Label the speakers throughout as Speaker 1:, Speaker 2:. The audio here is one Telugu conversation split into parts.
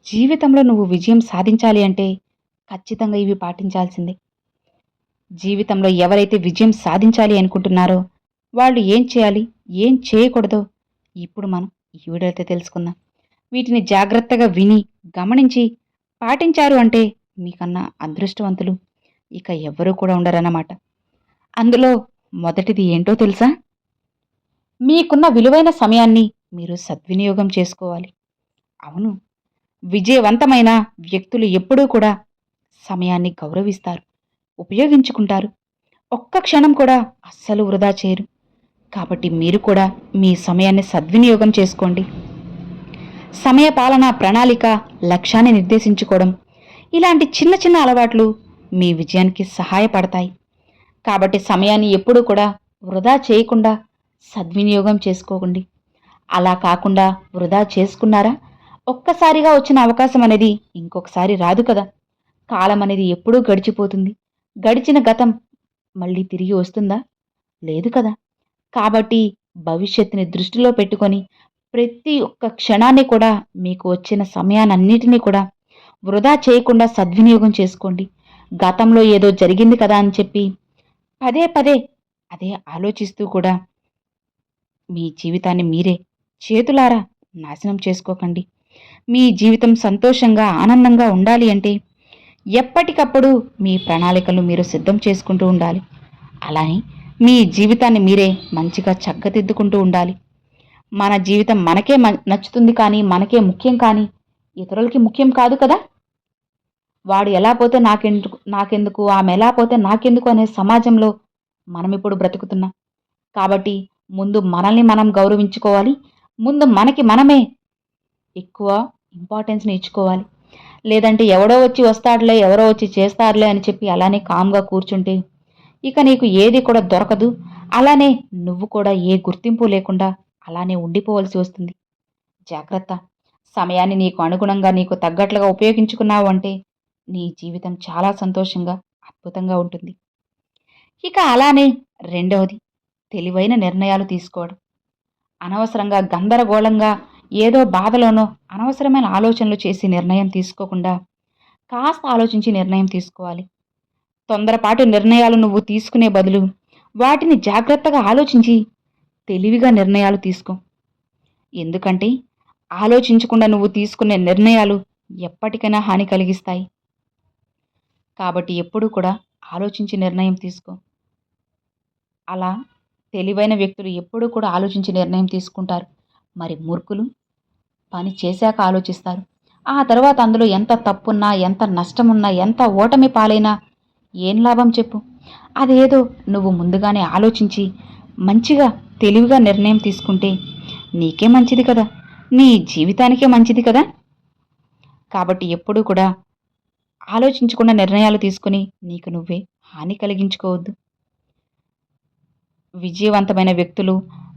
Speaker 1: జీవితంలో నువ్వు విజయం సాధించాలి అంటే ఖచ్చితంగా ఇవి పాటించాల్సిందే. జీవితంలో ఎవరైతే విజయం సాధించాలి అనుకుంటున్నారో వాళ్ళు ఏం చేయాలి, ఏం చేయకూడదో ఇప్పుడు మనం ఈ వీడియోతో తెలుసుకుందాం. వీటిని జాగ్రత్తగా విని, గమనించి పాటించారు అంటే మీకన్నా అదృష్టవంతులు ఇక ఎవ్వరూ కూడా ఉండరన్నమాట. అందులో మొదటిది ఏంటో తెలుసా? మీకున్న విలువైన సమయాన్ని మీరు సద్వినియోగం చేసుకోవాలి. అవును, విజయవంతమైన వ్యక్తులు ఎప్పుడూ కూడా సమయాన్ని గౌరవిస్తారు, ఉపయోగించుకుంటారు. ఒక్క క్షణం కూడా అస్సలు వృధా చేయరు. కాబట్టి మీరు కూడా మీ సమయాన్ని సద్వినియోగం చేసుకోండి. సమయపాలన, ప్రణాళిక, లక్ష్యాన్ని నిర్దేశించుకోవడం ఇలాంటి చిన్న చిన్న అలవాట్లు మీ విజయానికి సహాయపడతాయి. కాబట్టి సమయాన్ని ఎప్పుడూ కూడా వృధా చేయకుండా సద్వినియోగం చేసుకోండి. అలా కాకుండా వృధా చేసుకున్నారా, ఒక్కసారిగా వచ్చిన అవకాశం అనేది ఇంకొకసారి రాదు కదా. కాలం అనేది ఎప్పుడూ గడిచిపోతుంది. గడిచిన గతం మళ్ళీ తిరిగి వస్తుందా? లేదు కదా. కాబట్టి భవిష్యత్తుని దృష్టిలో పెట్టుకొని ప్రతి ఒక్క క్షణాన్ని కూడా, మీకు వచ్చిన సమయాన్నిటినీ కూడా వృధా చేయకుండా సద్వినియోగం చేసుకోండి. గతంలో ఏదో జరిగింది కదా అని చెప్పి పదే పదే అదే ఆలోచిస్తూ కూడా మీ జీవితాన్ని మీరే చేతులారా నాశనం చేసుకోకండి. మీ జీవితం సంతోషంగా, ఆనందంగా ఉండాలి అంటే ఎప్పటికప్పుడు మీ ప్రణాళికలు మీరు సిద్ధం చేసుకుంటూ ఉండాలి. అలానే మీ జీవితాన్ని మీరే మంచిగా చక్కదిద్దుకుంటూ ఉండాలి. మన జీవితం మనకే నచ్చుతుంది కానీ, మనకే ముఖ్యం కానీ ఇతరులకి ముఖ్యం కాదు కదా. వాడు ఎలా పోతే నాకెందుకు, ఆమె ఎలా పోతే నాకెందుకు అనే సమాజంలో మనం ఇప్పుడు బ్రతుకుతున్నాం. కాబట్టి ముందు మనల్ని మనం గౌరవించుకోవాలి. ముందు మనకి మనమే ఎక్కువ ఇంపార్టెన్స్ని ఇచ్చుకోవాలి. లేదంటే ఎవడో వచ్చి వస్తాడులే, ఎవరో వచ్చి చేస్తారులే అని చెప్పి అలానే కామ్గా కూర్చుంటే ఇక నీకు ఏది కూడా దొరకదు. అలానే నువ్వు కూడా ఏ గుర్తింపు లేకుండా అలానే ఉండిపోవలసి వస్తుంది. జాగ్రత్త. సమయాన్ని నీకు అనుగుణంగా, నీకు తగ్గట్లుగా ఉపయోగించుకున్నావు అంటే నీ జీవితం చాలా సంతోషంగా, అద్భుతంగా ఉంటుంది. ఇక అలానే రెండవది, తెలివైన నిర్ణయాలు తీసుకోవడం. అనవసరంగా గందరగోళంగా ఏదో బాధలోనో అనవసరమైన ఆలోచనలు చేసి నిర్ణయం తీసుకోకుండా కాస్త ఆలోచించి నిర్ణయం తీసుకోవాలి. తొందరపాటు నిర్ణయాలు నువ్వు తీసుకునే బదులు వాటిని జాగ్రత్తగా ఆలోచించి తెలివిగా నిర్ణయాలు తీసుకో. ఎందుకంటే ఆలోచించకుండా నువ్వు తీసుకునే నిర్ణయాలు ఎప్పటికైనా హాని కలిగిస్తాయి. కాబట్టి ఎప్పుడూ కూడా ఆలోచించి నిర్ణయం తీసుకో. అలా తెలివైన వ్యక్తులు ఎప్పుడూ కూడా ఆలోచించి నిర్ణయం తీసుకుంటారు. మరి మూర్ఖులు పని చేశాక ఆలోచిస్తారు. ఆ తర్వాత అందులో ఎంత తప్పున్నా, ఎంత నష్టమున్నా, ఎంత ఓటమి పాలైనా ఏం లాభం చెప్పు. అదేదో నువ్వు ముందుగానే ఆలోచించి మంచిగా తెలివిగా నిర్ణయం తీసుకుంటే నీకే మంచిది కదా, నీ జీవితానికే మంచిది కదా. కాబట్టి ఎప్పుడూ కూడా ఆలోచించకుండా నిర్ణయాలు తీసుకుని నీకు నువ్వే హాని కలిగించుకోవద్దు. విజయవంతమైన వ్యక్తులు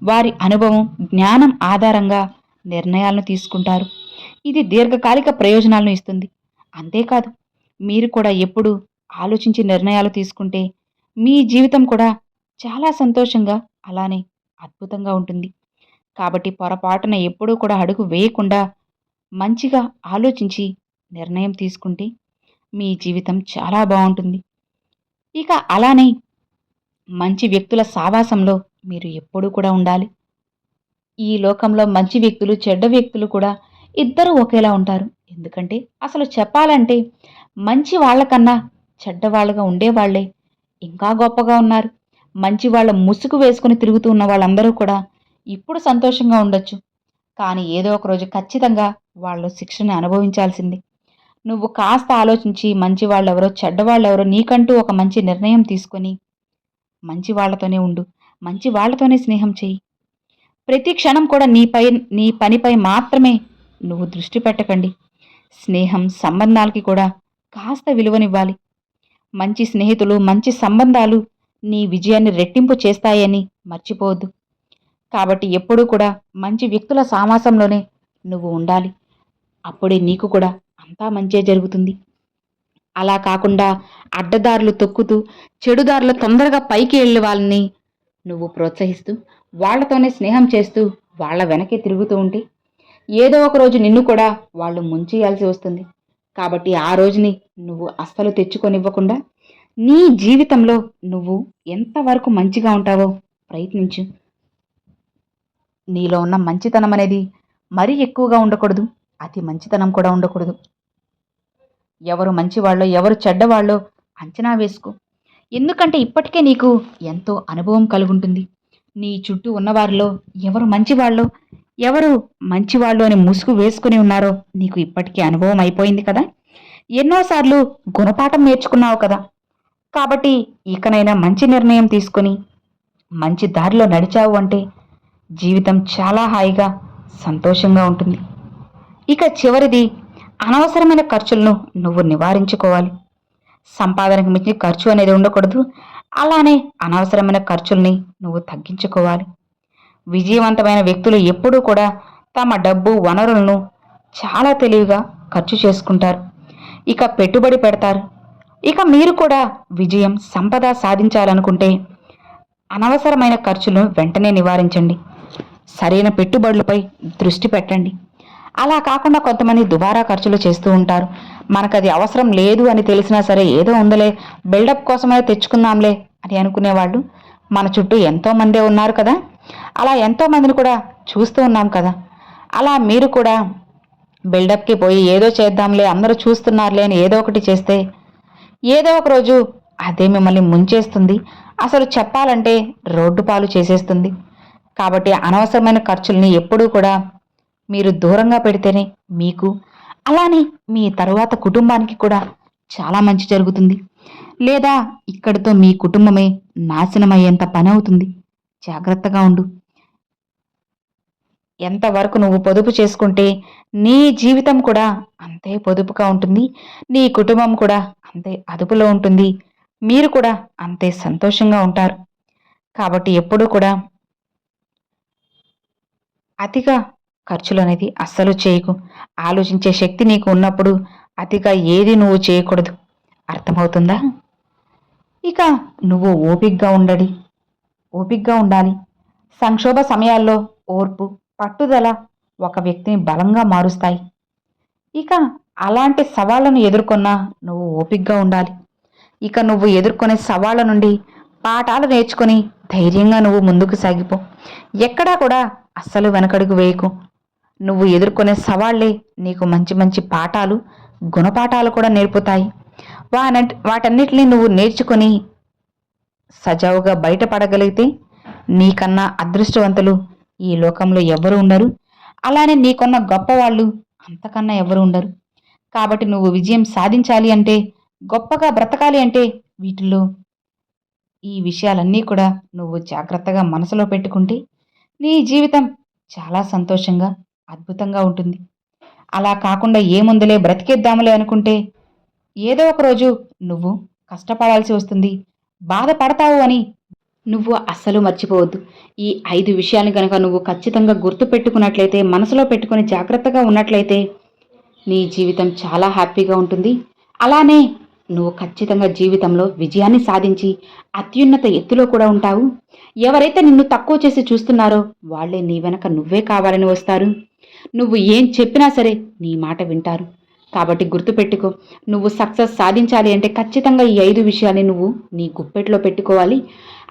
Speaker 1: వారి అనుభవం, జ్ఞానం ఆధారంగా నిర్ణయాలను తీసుకుంటారు. ఇది దీర్ఘకాలిక ప్రయోజనాలను ఇస్తుంది. అంతేకాదు, మీరు కూడా ఎప్పుడు ఆలోచించి నిర్ణయాలు తీసుకుంటే మీ జీవితం కూడా చాలా సంతోషంగా, అలానే అద్భుతంగా ఉంటుంది. కాబట్టి పొరపాటున ఎప్పుడూ కూడా అడుగు వేయకుండా మంచిగా ఆలోచించి నిర్ణయం తీసుకుంటే మీ జీవితం చాలా బాగుంటుంది. ఇక అలానే మంచి వ్యక్తుల సావాసంలో మీరు ఎప్పుడూ కూడా ఉండాలి. ఈ లోకంలో మంచి వ్యక్తులు, చెడ్డ వ్యక్తులు కూడా ఇద్దరూ ఒకేలా ఉంటారు. ఎందుకంటే అసలు చెప్పాలంటే మంచి వాళ్ళకన్నా చెడ్డవాళ్ళుగా ఉండేవాళ్లే ఇంకా గొప్పగా ఉన్నారు. మంచి వాళ్ళ ముసుగు వేసుకుని తిరుగుతూ ఉన్న వాళ్ళందరూ కూడా ఇప్పుడు సంతోషంగా ఉండొచ్చు, కానీ ఏదో ఒక రోజు ఖచ్చితంగా వాళ్ళు శిక్షని అనుభవించాల్సింది. నువ్వు కాస్త ఆలోచించి మంచి వాళ్ళెవరో, చెడ్డవాళ్ళెవరో నీకంటూ ఒక మంచి నిర్ణయం తీసుకొని మంచి వాళ్లతోనే ఉండు, మంచి వాళ్లతోనే స్నేహం చెయ్యి. ప్రతి క్షణం కూడా నీ పనిపై మాత్రమే నువ్వు దృష్టి పెట్టకండి. స్నేహం, సంబంధాలకి కూడా కాస్త విలువనివ్వాలి. మంచి స్నేహితులు, మంచి సంబంధాలు నీ విజయాన్ని రెట్టింపు చేస్తాయని మర్చిపోవద్దు. కాబట్టి ఎప్పుడూ కూడా మంచి వ్యక్తుల సామాసంలోనే నువ్వు ఉండాలి. అప్పుడే నీకు కూడా అంతా మంచే జరుగుతుంది. అలా కాకుండా అడ్డదారులు తొక్కుతూ, చెడుదారులు తొందరగా పైకి వెళ్ళే వాళ్ళని నువ్వు ప్రోత్సహిస్తూ, వాళ్లతోనే స్నేహం చేస్తూ వాళ్ళ వెనకే తిరుగుతూ ఉంటే ఏదో ఒక రోజు నిన్ను కూడా వాళ్ళు ముంచేయాల్సి వస్తుంది. కాబట్టి ఆ రోజుని నువ్వు అస్సలు తెచ్చుకొనివ్వకుండా నీ జీవితంలో నువ్వు ఎంతవరకు మంచిగా ఉంటావో ప్రయత్నించు. నీలో ఉన్న మంచితనం అనేది మరీ ఎక్కువగా ఉండకూడదు, అతి మంచితనం కూడా ఉండకూడదు. ఎవరు మంచివాళ్ళో ఎవరు చెడ్డవాళ్ళో అంచనా వేసుకో. ఎందుకంటే ఇప్పటికే నీకు ఎంతో అనుభవం కలుగుంటుంది. నీ చుట్టూ ఉన్నవారిలో ఎవరు మంచివాళ్ళో ఎవరు మంచివాళ్ళు అని ముసుగు వేసుకుని ఉన్నారో నీకు ఇప్పటికే అనుభవం అయిపోయింది కదా. ఎన్నోసార్లు గుణపాఠం నేర్చుకున్నావు కదా. కాబట్టి ఇకనైనా మంచి నిర్ణయం తీసుకుని మంచి దారిలో నడిచావు అంటే జీవితం చాలా హాయిగా సంతోషంగా ఉంటుంది. ఇక చివరిది, అనవసరమైన ఖర్చులను నువ్వు నివారించుకోవాలి. సంపాదనకు మించి ఖర్చు అనేది ఉండకూడదు. అలానే అనవసరమైన ఖర్చుల్ని నువ్వు తగ్గించుకోవాలి. విజయవంతమైన వ్యక్తులు ఎప్పుడూ కూడా తమ డబ్బు వనరులను చాలా తెలివిగా ఖర్చు చేసుకుంటారు. ఇక పెట్టుబడి పెడతారు. ఇక మీరు కూడా విజయం సంపద సాధించాలనుకుంటే అనవసరమైన ఖర్చులను వెంటనే నివారించండి. సరైన పెట్టుబడులపై దృష్టి పెట్టండి. అలా కాకుండా కొంతమంది దుబారా ఖర్చులు చేస్తూ ఉంటారు. మనకది అవసరం లేదు అని తెలిసినా సరే ఏదో ఉందలే, బిల్డప్ కోసమే తెచ్చుకుందాంలే అని అనుకునేవాళ్ళు మన చుట్టూ ఎంతోమందే ఉన్నారు కదా. అలా ఎంతోమందిని కూడా చూస్తూ ఉన్నాం కదా. అలా మీరు కూడా బిల్డప్కి పోయి ఏదో చేద్దాంలే అందరూ చూస్తున్నారులే అని ఏదో ఒకటి చేస్తే ఏదో ఒక రోజు అదే మిమ్మల్ని ముంచేస్తుంది. అసలు చెప్పాలంటే రోడ్డు పాలు చేసేస్తుంది. కాబట్టి అనవసరమైన ఖర్చుల్ని ఎప్పుడూ కూడా మీరు దూరంగా పెడితేనే మీకు అలానే మీ తరువాత కుటుంబానికి కూడా చాలా మంచి జరుగుతుంది. లేదా ఇక్కడితో మీ కుటుంబమే నాశనమయ్యేంత పని అవుతుంది. జాగ్రత్తగా ఉండు. ఎంతవరకు నువ్వు పొదుపు చేసుకుంటే నీ జీవితం కూడా అంతే పొదుపుగా ఉంటుంది. నీ కుటుంబం కూడా అంతే అదుపులో ఉంటుంది. మీరు కూడా అంతే సంతోషంగా ఉంటారు. కాబట్టి ఎప్పుడూ కూడా అతిగా ఖర్చులు అనేది అస్సలు చేయకు. ఆలోచించే శక్తి నీకు ఉన్నప్పుడు అతిగా ఏది నువ్వు చేయకూడదు. అర్థమవుతుందా? ఇక నువ్వు ఓపిగ్గా ఉండాలి. సంక్షోభ సమయాల్లో ఓర్పు, పట్టుదల ఒక వ్యక్తిని బలంగా మారుస్తాయి. ఇక అలాంటి సవాళ్లను ఎదుర్కొన్నా నువ్వు ఓపిగ్గా ఉండాలి. ఇక నువ్వు ఎదుర్కొనే సవాళ్ల నుండి పాఠాలు నేర్చుకుని ధైర్యంగా నువ్వు ముందుకు సాగిపో. ఎక్కడా కూడా అస్సలు వెనకడుగు వేయకు. నువ్వు ఎదుర్కొనే సవాళ్లే నీకు మంచి మంచి పాఠాలు, గుణపాఠాలు కూడా నేర్పుతాయి. వాటన్నిటినీ నువ్వు నేర్చుకుని సజావుగా బయటపడగలిగితే నీకన్నా అదృష్టవంతులు ఈ లోకంలో ఎవరు ఉండరు. అలానే నీకున్న గొప్పవాళ్ళు అంతకన్నా ఎవరు ఉండరు. కాబట్టి నువ్వు విజయం సాధించాలి అంటే, గొప్పగా బ్రతకాలి అంటే వీటిల్లో ఈ విషయాలన్నీ కూడా నువ్వు జాగ్రత్తగా మనసులో పెట్టుకుంటే నీ జీవితం చాలా సంతోషంగా అద్భుతంగా ఉంటుంది. అలా కాకుండా ఏముందులే బ్రతికేద్దాములే అనుకుంటే ఏదో ఒక రోజు నువ్వు కష్టపడాల్సి వస్తుంది, బాధపడతావు అని నువ్వు అస్సలు మర్చిపోవద్దు. ఈ 5 విషయాన్ని కనుక నువ్వు ఖచ్చితంగా గుర్తు పెట్టుకున్నట్లయితే, మనసులో పెట్టుకుని జాగ్రత్తగా ఉన్నట్లయితే నీ జీవితం చాలా హ్యాపీగా ఉంటుంది. అలానే నువ్వు ఖచ్చితంగా జీవితంలో విజయాన్ని సాధించి అత్యున్నత ఎత్తులో కూడా ఉంటావు. ఎవరైతే నిన్ను తక్కువ చేసి చూస్తున్నారో వాళ్లే నీ వెనక నువ్వే కావాలని వస్తారు. నువ్వు ఏం చెప్పినా సరే నీ మాట వింటారు. కాబట్టి గుర్తుపెట్టుకో, నువ్వు సక్సెస్ సాధించాలి అంటే ఖచ్చితంగా ఈ 5 విషయాన్ని నువ్వు నీ గుప్పెట్లో పెట్టుకోవాలి.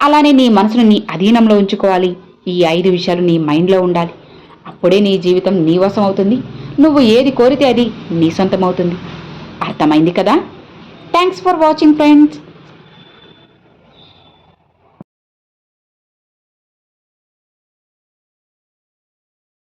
Speaker 1: అలానే నీ మనసును నీ అధీనంలో ఉంచుకోవాలి. ఈ 5 విషయాలు నీ మైండ్లో ఉండాలి. అప్పుడే నీ జీవితం నీ వశం అవుతుంది. నువ్వు ఏది కోరితే అది నీ సొంతం అవుతుంది. అర్థమైంది కదా? Thanks for watching friends.